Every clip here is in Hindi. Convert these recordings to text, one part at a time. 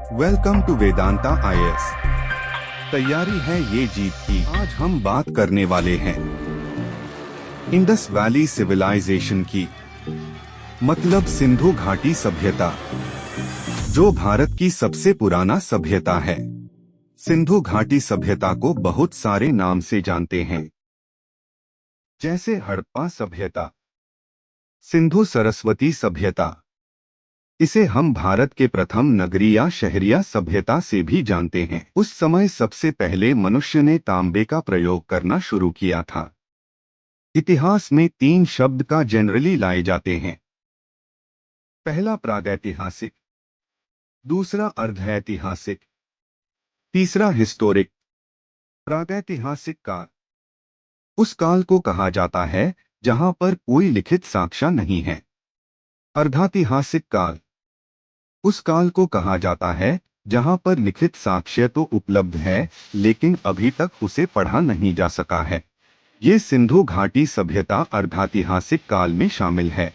Welcome to Vedanta IAS. तैयारी है ये जीत की। आज हम बात करने वाले हैं इंडस वैली सिविलाइजेशन की, मतलब सिंधु घाटी सभ्यता, जो भारत की सबसे पुराना सभ्यता है। सिंधु घाटी सभ्यता को बहुत सारे नाम से जानते हैं, जैसे हड़प्पा सभ्यता, सिंधु सरस्वती सभ्यता। इसे हम भारत के प्रथम नगरीय या शहरिया सभ्यता से भी जानते हैं। उस समय सबसे पहले मनुष्य ने तांबे का प्रयोग करना शुरू किया था। इतिहास में 3 शब्द का जनरली लाए जाते हैं। पहला प्रागैतिहासिक, दूसरा अर्धऐतिहासिक, तीसरा हिस्टोरिक। प्रागैतिहासिक काल उस काल को कहा जाता है जहां पर कोई लिखित साक्ष्य नहीं है। अर्धैतिहासिक काल उस काल को कहा जाता है जहां पर लिखित साक्ष्य तो उपलब्ध है, लेकिन अभी तक उसे पढ़ा नहीं जा सका है। ये सिंधु घाटी सभ्यता अर्धैतिहासिक काल में शामिल है।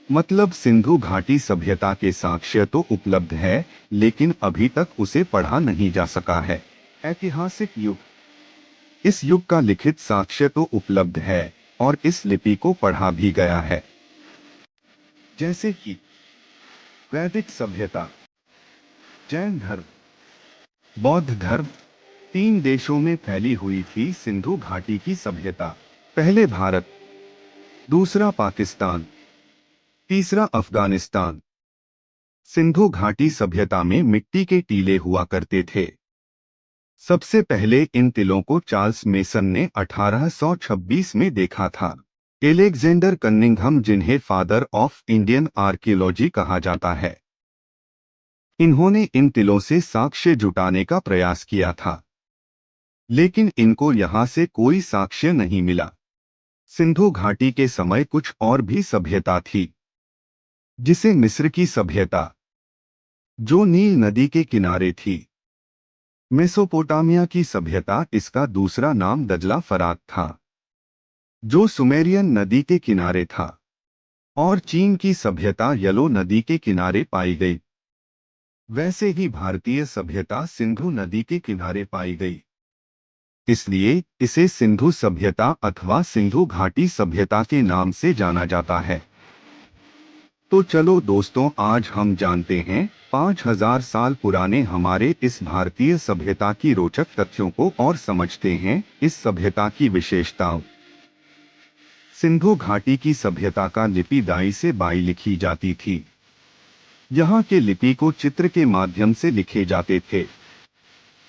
मतलब सिंधु घाटी सभ्यता के साक्ष्य तो उपलब्ध है, लेकिन अभी तक उसे पढ़ा नहीं जा सका है। ऐतिहासिक युग इस युग का लिखित साक्ष्य तो उपलब्ध है और इस लिपि को पढ़ा भी गया है, जैसे कि वैदिक सभ्यता, जैन धर्म, बौद्ध धर्म। 3 देशों में फैली हुई थी सिंधु घाटी की सभ्यता। पहले भारत, दूसरा पाकिस्तान, तीसरा अफगानिस्तान। सिंधु घाटी सभ्यता में मिट्टी के टीले हुआ करते थे। सबसे पहले इन टिलों को चार्ल्स मेसन ने 1826 में देखा था। एलेक्जेंडर कनिंघम, जिन्हें फादर ऑफ इंडियन आर्कियोलॉजी कहा जाता है, इन्होंने इन टिलों से साक्ष्य जुटाने का प्रयास किया था, लेकिन इनको यहां से कोई साक्ष्य नहीं मिला। सिंधु घाटी के समय कुछ और भी सभ्यता थी, जिसे मिस्र की सभ्यता, जो नील नदी के किनारे थी। मेसोपोटामिया की सभ्यता, इसका दूसरा नाम दजला फरात था, जो सुमेरियन नदी के किनारे था। और चीन की सभ्यता यलो नदी के किनारे पाई गई। वैसे ही भारतीय सभ्यता सिंधु नदी के किनारे पाई गई, इसलिए इसे सिंधु सभ्यता अथवा सिंधु घाटी सभ्यता के नाम से जाना जाता है। तो चलो दोस्तों, आज हम जानते हैं 5000 साल पुराने हमारे इस भारतीय सभ्यता की रोचक तथ्यों को और समझते हैं इस सभ्यता की विशेषताओं। सिंधु घाटी की सभ्यता का लिपि दाई से बाई लिखी जाती थी। यहाँ के लिपि को चित्र के माध्यम से लिखे जाते थे।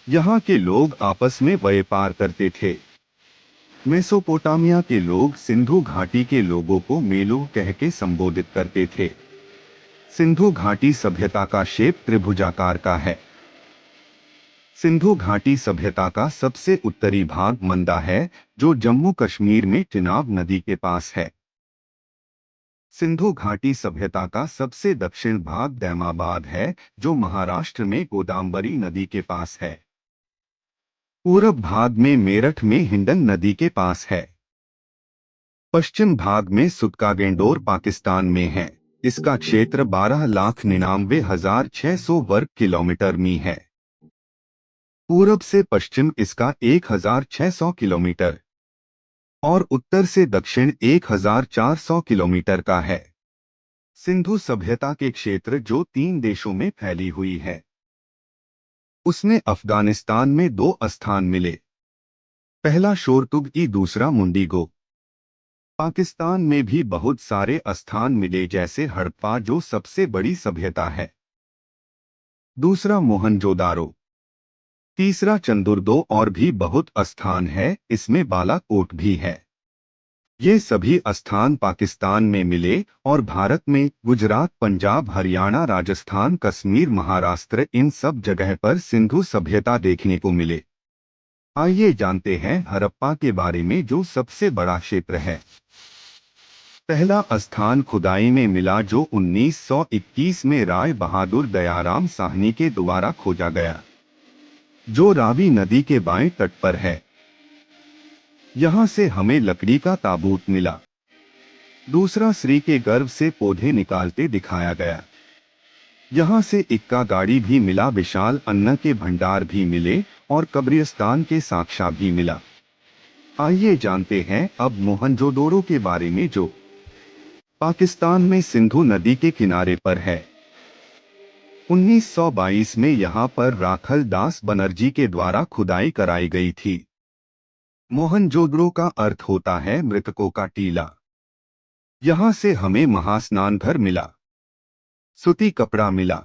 यहाँ के लोग आपस में व्यापार करते थे। मेसोपोटामिया के लोग सिंधु घाटी के लोगों को मेलू कह के संबोधित करते थे। सिंधु घाटी सभ्यता का शेप त्रिभुजाकार का है। सिंधु घाटी सभ्यता का सबसे उत्तरी भाग मंदा है, जो जम्मू कश्मीर में चिनाब नदी के पास है। सिंधु घाटी सभ्यता का सबसे दक्षिण भाग दैमाबाद है, जो महाराष्ट्र में गोदावरी नदी के पास है। पूरब भाग में मेरठ में हिंडन नदी के पास है। पश्चिम भाग में सुतकागेंडोर पाकिस्तान में है। इसका क्षेत्र 12,99,600 वर्ग किलोमीटर में है। पूरब से पश्चिम इसका 1,600 किलोमीटर और उत्तर से दक्षिण 1,400 किलोमीटर का है। सिंधु सभ्यता के क्षेत्र जो 3 देशों में फैली हुई है, उसमें अफगानिस्तान में 2 स्थान मिले। पहला शोरतुग, दूसरा मुंडीगो। पाकिस्तान में भी बहुत सारे स्थान मिले, जैसे हड़प्पा जो सबसे बड़ी सभ्यता है, दूसरा मोहनजोदारो, तीसरा चंदुरदो, और भी बहुत स्थान है, इसमें बालाकोट भी है। ये सभी स्थान पाकिस्तान में मिले और भारत में गुजरात, पंजाब, हरियाणा, राजस्थान, कश्मीर, महाराष्ट्र, इन सब जगह पर सिंधु सभ्यता देखने को मिले। आइए जानते हैं हड़प्पा के बारे में, जो सबसे बड़ा क्षेत्र है। पहला स्थान खुदाई में मिला, जो 1921 में राय बहादुर दयाराम साहनी के द्वारा खोजा गया, जो रावी नदी के बाएं तट पर है। यहाँ से हमें लकड़ी का ताबूत मिला। दूसरा, श्री के गर्भ से पौधे निकालते दिखाया गया। यहाँ से इक्का गाड़ी भी मिला, विशाल अन्न के भंडार भी मिले और कब्रिस्तान के साक्ष्य भी मिला। आइए जानते हैं अब मोहनजोदड़ो के बारे में, जो पाकिस्तान में सिंधु नदी के किनारे पर है। 1922 में यहाँ पर राखल दास बनर्जी के द्वारा खुदाई कराई गई थी। मोहनजोदड़ो का अर्थ होता है मृतकों का टीला। यहाँ से हमें महास्नान घर मिला, सूती कपड़ा मिला,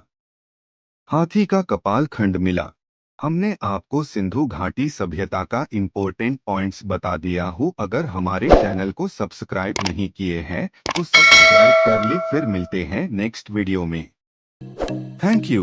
हाथी का कपाल खंड मिला। हमने आपको सिंधु घाटी सभ्यता का इम्पोर्टेंट पॉइंट्स बता दिया हूँ। अगर हमारे चैनल को सब्सक्राइब नहीं किए हैं तो सब्सक्राइब कर ले। फिर मिलते हैं नेक्स्ट वीडियो में। Thank you.